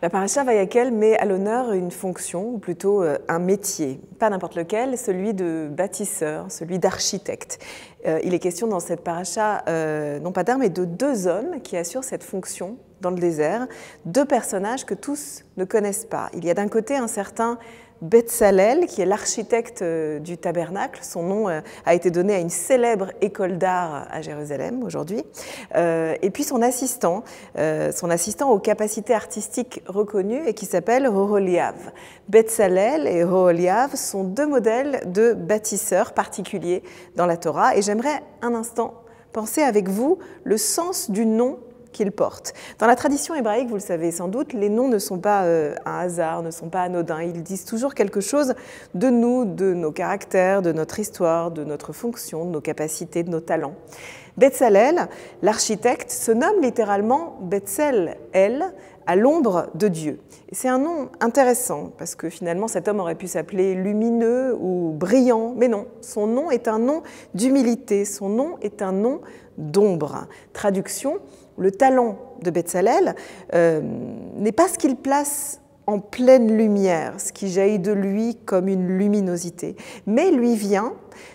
La paracha Vayakhel met à l'honneur une fonction, ou plutôt un métier, pas n'importe lequel, celui de bâtisseur, celui d'architecte. Il est question dans cette paracha, non pas d'un, mais de deux hommes qui assurent cette fonction dans le désert, deux personnages que tous ne connaissent pas. Il y a d'un côté un certain Betzalel, qui est l'architecte du tabernacle. Son nom a été donné à une célèbre école d'art à Jérusalem aujourd'hui. Et puis son assistant aux capacités artistiques reconnues et qui s'appelle Oholiav. Betzalel et Oholiav sont deux modèles de bâtisseurs particuliers dans la Torah. Et j'aimerais un instant penser avec vous le sens du nom qu'ils portent. Dans la tradition hébraïque, vous le savez sans doute, les noms ne sont pas un hasard, ne sont pas anodins. Ils disent toujours quelque chose de nous, de nos caractères, de notre histoire, de notre fonction, de nos capacités, de nos talents. Betzalel, l'architecte, se nomme littéralement Betzel-El, à l'ombre de Dieu. Et c'est un nom intéressant, parce que finalement cet homme aurait pu s'appeler lumineux ou brillant, mais non, son nom est un nom d'humilité, son nom est un nom d'ombre. Traduction, le talent de Betzalel n'est pas ce qu'il place en pleine lumière, ce qui jaillit de lui comme une luminosité, mais lui vient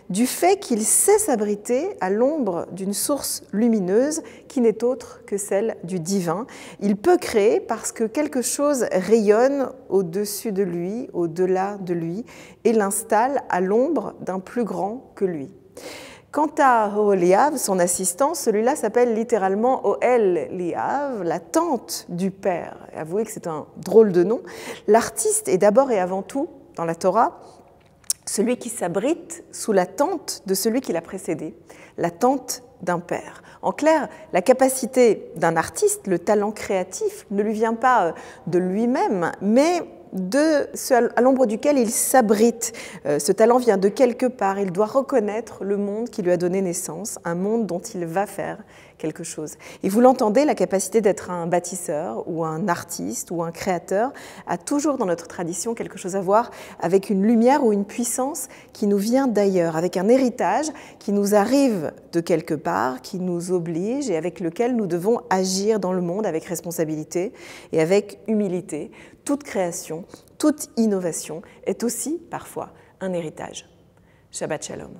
du fait qu'il sait s'abriter à l'ombre d'une source lumineuse qui n'est autre que celle du divin. Il peut créer parce que quelque chose rayonne au-dessus de lui, au-delà de lui, et l'installe à l'ombre d'un plus grand que lui. Quant à Oholiav, son assistant, celui-là s'appelle littéralement Ohel Liav, la tente du Père. Et avouez que c'est un drôle de nom. L'artiste est d'abord et avant tout, dans la Torah, celui qui s'abrite sous la tente de celui qui l'a précédé, la tente d'un père. En clair, la capacité d'un artiste, le talent créatif, ne lui vient pas de lui-même, mais de ce à l'ombre duquel il s'abrite. Ce talent vient de quelque part, il doit reconnaître le monde qui lui a donné naissance, un monde dont il va faire quelque chose. Et vous l'entendez, la capacité d'être un bâtisseur ou un artiste ou un créateur a toujours dans notre tradition quelque chose à voir avec une lumière ou une puissance qui nous vient d'ailleurs, avec un héritage qui nous arrive de quelque part, qui nous oblige et avec lequel nous devons agir dans le monde avec responsabilité et avec humilité. Toute création, toute innovation est aussi parfois un héritage. Shabbat Shalom.